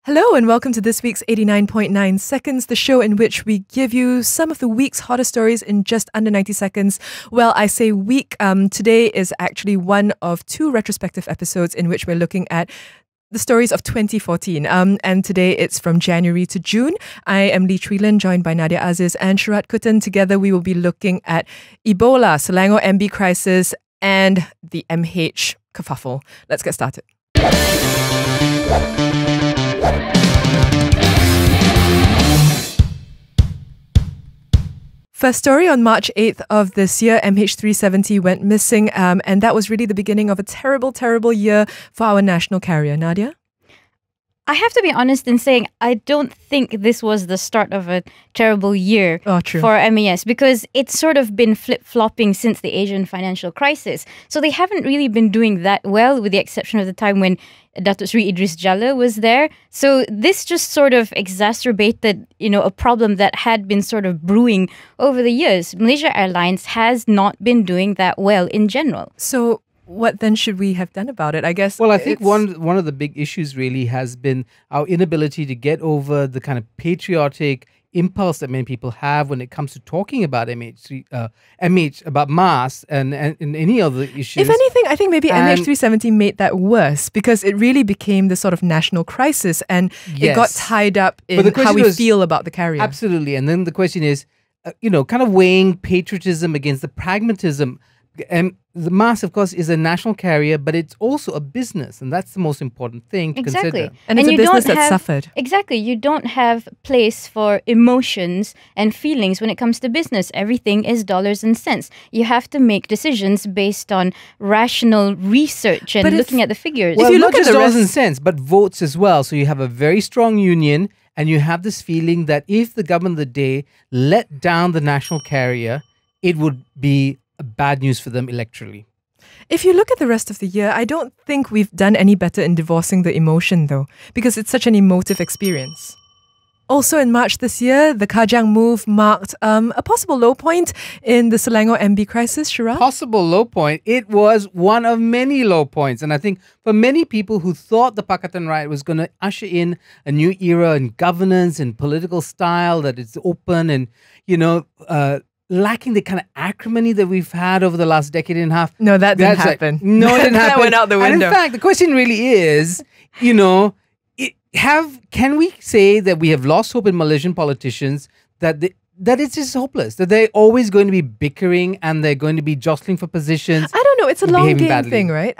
Hello and welcome to this week's 89.9 Seconds, the show in which we give you some of the week's hottest stories in just under 90 seconds. Well, I say week. Today is actually one of two retrospective episodes in which we're looking at the stories of 2014. And today it's from January to June. I am Lynn, joined by Nadiah, Aziz and Sharaad Kuttan. Together we will be looking at Ebola, Selangor MB Crisis and the MH kerfuffle. Let's get started. First story, on March 8th of this year, MH370 went missing, and that was really the beginning of a terrible, terrible year for our national carrier. Nadiah? I have to be honest in saying I don't think this was the start of a terrible year for MAS, because it's sort of been flip-flopping since the Asian financial crisis. So they haven't really been doing that well, with the exception of the time when Datuk Sri Idris Jalla was there. So this just sort of exacerbated, a problem that had been sort of brewing over the years. Malaysia Airlines has not been doing that well in general. So what then should we have done about it? I guess. Well, I think one of the big issues really has been our inability to get over the kind of patriotic impulse that many people have when it comes to talking about MH, about MAS and any other issues. If anything, I think maybe MH370 made that worse, because it really became this sort of national crisis, and it got tied up in how we feel about the carrier. Absolutely. And then the question is, kind of weighing patriotism against the pragmatism. And the MAS, of course, is a national carrier, but it's also a business, and that's the most important thing to consider. And it's a business that suffered. Exactly. You don't have place for emotions and feelings when it comes to business. Everything is dollars and cents. You have to make decisions based on rational research and looking at the figures. Well, not just dollars and cents, but votes as well. So you have a very strong union, and you have this feeling that if the government of the day let down the national carrier, it would be bad news for them electorally. If you look at the rest of the year, I don't think we've done any better in divorcing the emotion, though, because it's such an emotive experience. Also in March this year, the Kajang move marked a possible low point in the Selangor MB crisis. Sharaad? Possible low point. It was one of many low points. And I think for many people who thought the Pakatan riot was going to usher in a new era in governance and political style, that it's open and, lacking the kind of acrimony that we've had over the last decade and a half. No, that didn't happen. No, it didn't happen. That went out the window. And in fact, the question really is, can we say that we have lost hope in Malaysian politicians, that it's just hopeless, that they're always going to be bickering and they're going to be jostling for positions? I don't know. It's a long game thing, right?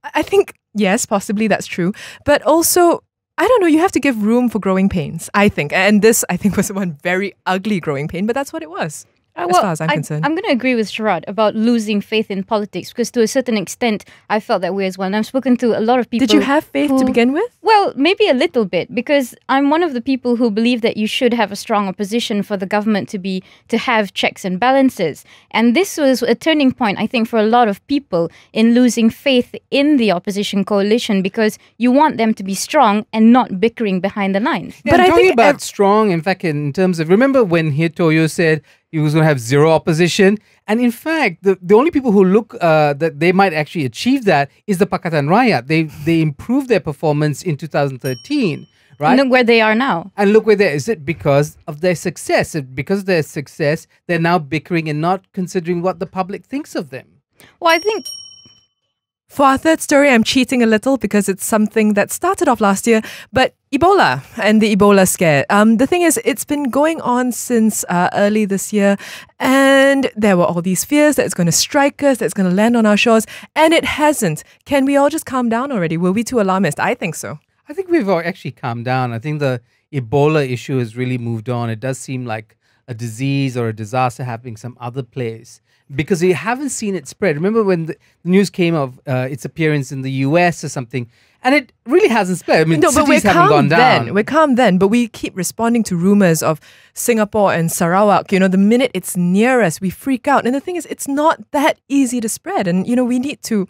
I think, yes, possibly that's true. But also, I don't know, you have to give room for growing pains, I think. And this, I think, was one very ugly growing pain, but that's what it was. As far as I'm concerned. I'm going to agree with Sharaad about losing faith in politics, because to a certain extent, I felt that way as well. And I've spoken to a lot of people. Did you have faith to begin with? Well, maybe a little bit, because I'm one of the people who believe that you should have a strong opposition for the government to have checks and balances. And this was a turning point, I think, for a lot of people in losing faith in the opposition coalition, because you want them to be strong and not bickering behind the lines. Yeah, but I think about strong, in fact, in terms of, remember when Toyo said he was going to have zero opposition? And in fact, the only people who look that they might actually achieve that is the Pakatan Rakyat. They improved their performance in 2013, right? And look where they are now. And look where they are. Is it because of their success? Because of their success, they're now bickering and not considering what the public thinks of them. Well, I think... For our third story, I'm cheating a little because it's something that started off last year, but Ebola and the Ebola scare. The thing is, it's been going on since early this year, and there were all these fears that it's going to strike us, that it's going to land on our shores, and it hasn't. Can we all just calm down already? Were we too alarmist? I think so. I think we've all actually calmed down. I think the Ebola issue has really moved on. It does seem like a disease or a disaster happening some other place, because we haven't seen it spread. Remember when the news came of its appearance in the US or something, and it really hasn't spread. I mean, no, but cities haven't gone down. We're calm then, but we keep responding to rumors of Singapore and Sarawak. The minute it's near us, we freak out. And the thing is, it's not that easy to spread. And, we need to...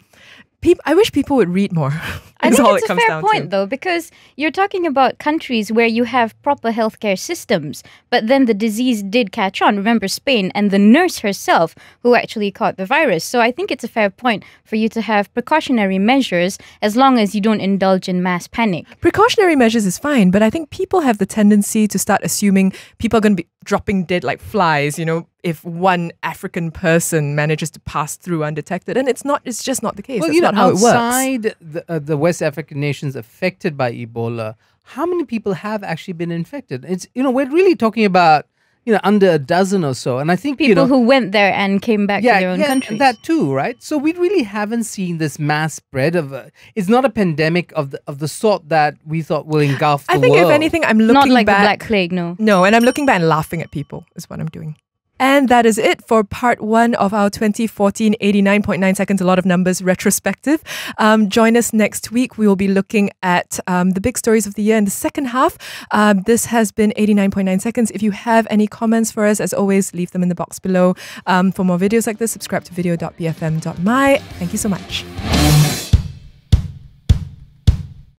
I wish people would read more. I think it's a fair point, though, because you're talking about countries where you have proper healthcare systems, but then the disease did catch on. Remember Spain and the nurse herself who actually caught the virus. So I think it's a fair point for you to have precautionary measures as long as you don't indulge in mass panic. Precautionary measures is fine, but I think people have the tendency to start assuming people are going to be dropping dead like flies, if one African person manages to pass through undetected. And it's just not the case. Well, That's not how it works. Outside the West African nations affected by Ebola, how many people have actually been infected? It's, we're really talking about, under a dozen or so. And I think people who went there and came back to their own countries. That too, right? So we really haven't seen this mass spread of it's not a pandemic of the sort that we thought will engulf the world. I think if anything, I'm looking back. Not like the Black Plague, no. No, and I'm looking back and laughing at people is what I'm doing. And that is it for part 1 of our 2014 89.9 seconds, a lot of numbers retrospective. Join us next week. We will be looking at the big stories of the year in the second half. This has been 89.9 seconds. If you have any comments for us, as always, leave them in the box below. For more videos like this, subscribe to video.bfm.my. Thank you so much.